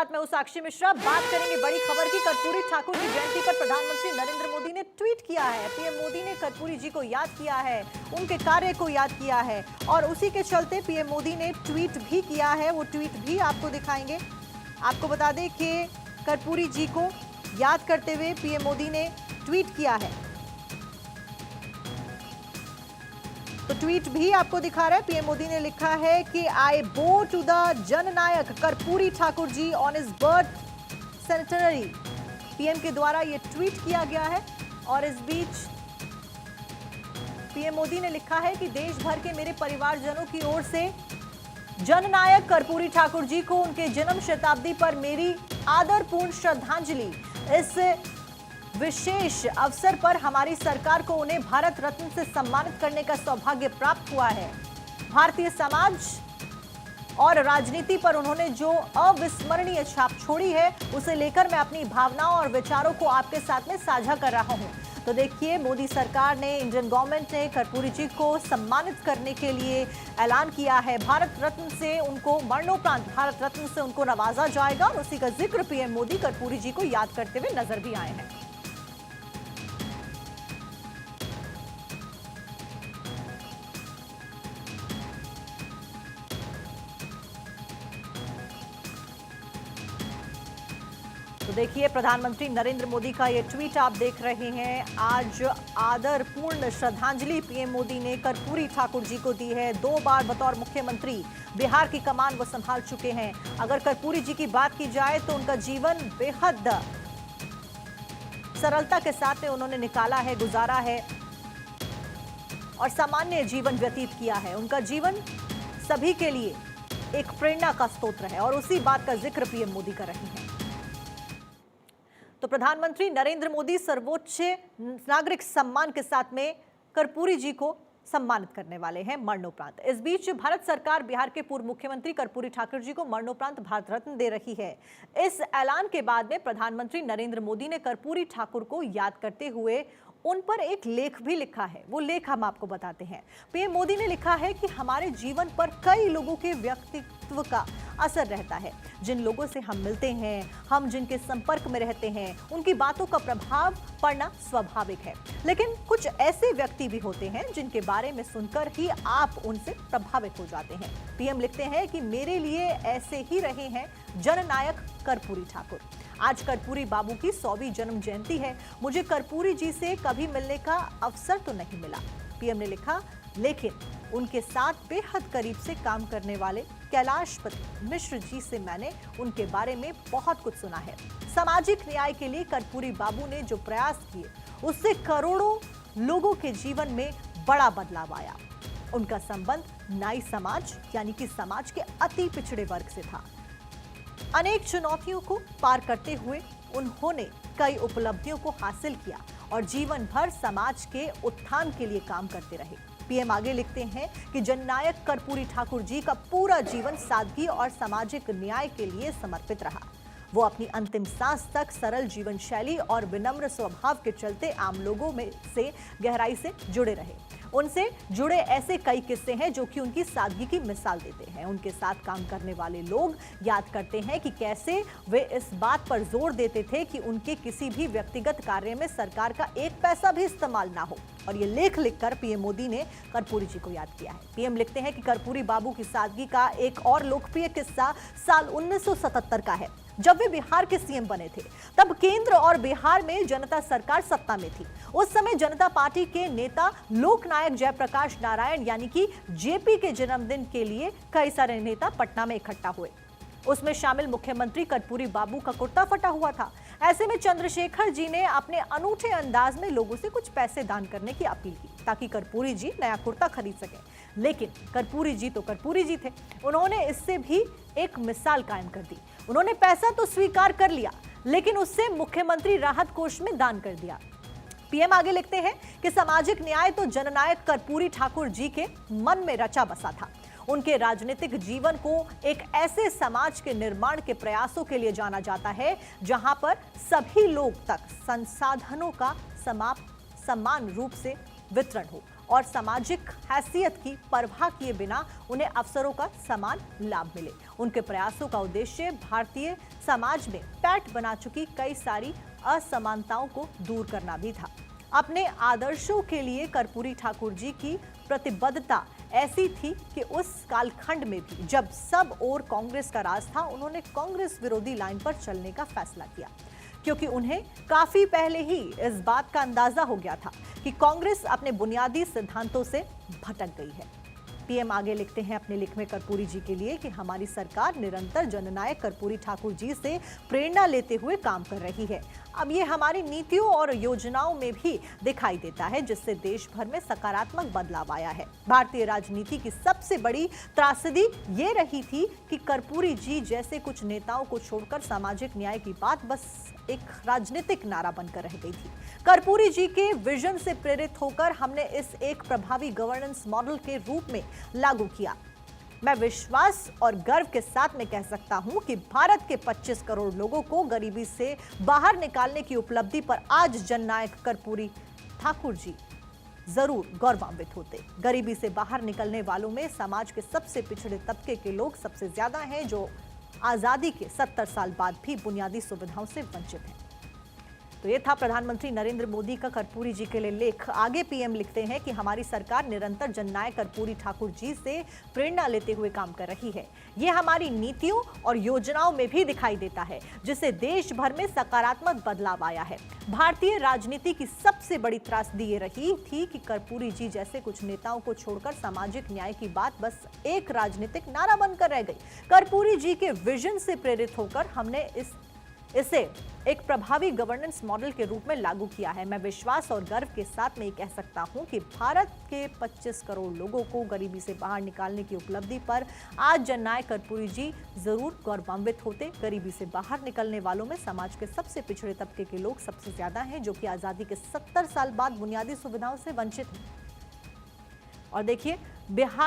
मैं हूं साक्षी मिश्रा। बात करेंगे बड़ी खबर की। कर्पूरी ठाकुर की जयंती पर प्रधानमंत्री नरेंद्र मोदी ने ट्वीट किया है। पीएम मोदी ने कर्पूरी जी को याद किया है, उनके कार्य को याद किया है और उसी के चलते पीएम मोदी ने ट्वीट भी किया है। वो ट्वीट भी आपको दिखाएंगे। आपको बता दें कि कर्पूरी जी को याद करते हुए पीएम मोदी ने ट्वीट किया है, तो ट्वीट भी आपको दिखा रहा है। पीएम मोदी ने लिखा है कि आई बो टू द जननायक Karpoori Thakur ji on his birth centenary. PM के द्वारा यह ट्वीट किया गया है और इस बीच पीएम मोदी ने लिखा है कि देश भर के मेरे परिवारजनों की ओर से जननायक कर्पूरी ठाकुर जी को उनके जन्म शताब्दी पर मेरी आदरपूर्ण श्रद्धांजलि। इस विशेष अवसर पर हमारी सरकार को उन्हें भारत रत्न से सम्मानित करने का सौभाग्य प्राप्त हुआ है। भारतीय समाज और राजनीति पर उन्होंने जो अविस्मरणीय छाप छोड़ी है, उसे लेकर मैं अपनी भावनाओं और विचारों को आपके साथ में साझा कर रहा हूं। तो देखिए, मोदी सरकार ने, इंडियन गवर्नमेंट ने कर्पूरी जी को सम्मानित करने के लिए ऐलान किया है। भारत रत्न से उनको मरणोपरांत भारत रत्न से उनको नवाजा जाएगा और उसी का जिक्र पीएम मोदी कर्पूरी जी को याद करते हुए नजर भी आए हैं। तो देखिए, प्रधानमंत्री नरेंद्र मोदी का ये ट्वीट आप देख रहे हैं। आज आदरपूर्ण श्रद्धांजलि पीएम मोदी ने कर्पूरी ठाकुर जी को दी है। 2 बार बतौर मुख्यमंत्री बिहार की कमान वो संभाल चुके हैं। अगर कर्पूरी जी की बात की जाए तो उनका जीवन बेहद सरलता के साथ उन्होंने निकाला है, गुजारा है और सामान्य जीवन व्यतीत किया है। उनका जीवन सभी के लिए एक प्रेरणा का स्रोत है और उसी बात का जिक्र पीएम मोदी कर रहे हैं। तो प्रधानमंत्री नरेंद्र मोदी सर्वोच्च नागरिक सम्मान के साथ में कर्पूरी जी को सम्मानित करने वाले हैं मरणोपरांत। इस बीच भारत सरकार बिहार के पूर्व मुख्यमंत्री कर्पूरी ठाकुर जी को मरणोपरांत भारत रत्न दे रही है। इस ऐलान के बाद में प्रधानमंत्री नरेंद्र मोदी ने कर्पूरी ठाकुर को याद करते हुए उन पर एक लेख भी लिखा है। वो लेख हम आपको बताते हैं। पीएम मोदी ने लिखा है कि हमारे जीवन पर कई लोगों के व्यक्तित्व का असर रहता है। जिन लोगों से हम मिलते हैं, हम जिनके संपर्क में रहते हैं, उनकी बातों का प्रभाव पड़ना स्वाभाविक है। लेकिन कुछ ऐसे व्यक्ति भी होते हैं जिनके बारे में सुनकर ही आप उनसे प्रभावित हो जाते हैं। पीएम लिखते हैं कि मेरे लिए ऐसे ही रहे हैं जननायक कर्पूरी ठाकुर। आज कर्पूरी बाबू की 100वीं जन्म जयंती है। मुझे कर्पूरी जी से कभी मिलने का अवसर तो नहीं मिला, पीएम ने लिखा, लेकिन उनके साथ बेहद करीब से काम करने वाले कैलाशपति मिश्र जी से मैंने उनके बारे में बहुत कुछ सुना है। सामाजिक न्याय के लिए कर्पूरी बाबू ने जो प्रयास किए, उससे करोड़ों लोगों के जीवन में बड़ा बदलाव आया। उनका संबंध नाई समाज यानी कि समाज के अति पिछड़े वर्ग से था। अनेक चुनौतियों को पार करते हुए उन्होंने कई उपलब्धियों को हासिल किया और जीवन भर समाज के उत्थान के लिए काम करते रहे। पीएम आगे लिखते हैं कि जननायक कर्पूरी ठाकुर जी का पूरा जीवन सादगी और सामाजिक न्याय के लिए समर्पित रहा। वो अपनी अंतिम सांस तक सरल जीवन शैली और विनम्र स्वभाव के चलते आम लोगों में से गहराई से जुड़े रहे। उनसे जुड़े ऐसे कई किस्से हैं जो कि उनकी सादगी की मिसाल देते हैं। उनके साथ काम करने वाले लोग याद करते हैं कि कैसे वे इस बात पर जोर देते थे कि उनके किसी भी व्यक्तिगत कार्य में सरकार का एक पैसा भी इस्तेमाल ना हो। और ये लेख लिखकर पीएम मोदी ने कर्पूरी जी को याद किया है। पीएम लिखते हैं कि कर्पूरी बाबू की सादगी का एक और लोकप्रिय किस्सा साल 1977 का है। जब वे बिहार के सीएम बने थे, तब केंद्र और बिहार में जनता सरकार सत्ता में थी। उस समय जनता पार्टी के नेता लोकनायक जयप्रकाश नारायण यानी कि जेपी के जन्मदिन के लिए कई सारे नेता पटना में इकट्ठा हुए। उसमें शामिल मुख्यमंत्री कर्पूरी बाबू का कुर्ता फटा हुआ था। ऐसे में चंद्रशेखर जी ने अपने अनूठे अंदाज में लोगों से कुछ पैसे दान करने की अपील की ताकि कर्पूरी जी नया कुर्ता खरीद सकें। लेकिन कर्पूरी जी तो कर्पूरी जी थे। उन्होंने इससे भी एक मिसाल कायम कर दी। उन्होंने पैसा तो स्वीकार कर लिया, लेकिन उससे मुख्यमंत्री राहत कोष में दान कर दिया। पीएम आगे लिखते हैं कि सामाजिक न्याय तो जननायक कर्पूरी ठाकुर जी के मन में रचा बसा था। उनके राजनीतिक जीवन को एक ऐसे समाज के निर्माण के प्रयासों के लिए जाना जाता है जहां पर सभी लोग तक संसाधनों का समान रूप से वितरण हो और सामाजिक हैसियत की परवाह किए बिना उन्हें अवसरों का समान लाभ मिले। उनके प्रयासों का उद्देश्य भारतीय समाज में पैठ बना चुकी कई सारी असमानताओं को दूर करना भी था। अपने आदर्शों के लिए कर्पूरी ठाकुर जी की प्रतिबद्धता ऐसी थी कि उस कालखंड में भी जब सब ओर कांग्रेस का राज था, उन्होंने कांग्रेस विरोधी लाइन पर चलने का फैसला किया, क्योंकि उन्हें काफी पहले ही इस बात का अंदाजा हो गया था कि कांग्रेस अपने बुनियादी सिद्धांतों से भटक गई है। पीएम आगे लिखते हैं अपने लेख में कर्पूरी जी के लिए कि हमारी सरकार निरंतर जननायक कर्पूरी ठाकुर जी से प्रेरणा लेते हुए काम कर रही है। अब ये हमारी नीतियों और योजनाओं में भी दिखाई देता है, जिससे देश भर में सकारात्मक बदलाव आया है। भारतीय राजनीति की सबसे बड़ी त्रासदी ये रही थी कि कर्पूरी जी जैसे कुछ नेताओं को छोड़कर सामाजिक न्याय की बात बस एक राजनीतिक नारा बनकर रह गई थी। कर्पूरी जी के विजन से प्रेरित होकर हमने इस एक प्रभावी गवर्नेंस मॉडल के रूप में लागू किया। मैं विश्वास और गर्व के साथ में कह सकता हूं कि भारत के 25 करोड़ लोगों को गरीबी से बाहर निकालने की उपलब्धि पर आज जननायक कर्पूरी ठाकुर जी जरूर गौरवान्वित होते। गरीबी से बाहर निकलने वालों में समाज के सबसे पिछड़े तबके के लोग सबसे ज्यादा हैं, जो आजादी के 70 साल बाद भी बुनियादी सुविधाओं से वंचित हैं। तो ये था प्रधानमंत्री नरेंद्र मोदी का कर्पूरी जी के लिए लेख। आगे पीएम लिखते हैं कि हमारी सरकार निरंतर जननायक कर्पूरी ठाकुर जी से प्रेरणा लेते हुए काम कर रही है। ये हमारी नीतियों और योजनाओं में भी दिखाई देता है, जिससे देश भर में सकारात्मक बदलाव आया है। भारतीय राजनीति की सबसे बड़ी त्रासदी ये रही थी कि कर्पूरी जी जैसे कुछ नेताओं को छोड़कर सामाजिक न्याय की बात बस एक राजनीतिक नारा बनकर रह गई। कर्पूरी जी के विजन से प्रेरित होकर हमने इसे एक प्रभावी गवर्नेंस मॉडल के रूप में लागू किया है। मैं विश्वास और गर्व के साथ में कह सकता हूं कि भारत के 25 करोड़ लोगों को गरीबी से बाहर निकालने की उपलब्धि पर आज जननायक कर्पूरी जी जरूर गौरवान्वित होते। गरीबी से बाहर निकलने वालों में समाज के सबसे पिछड़े तबके के लोग सबसे ज्यादा हैं, जो कि आजादी के 70 साल बाद बुनियादी सुविधाओं से वंचित हैं। और देखिए, बिहार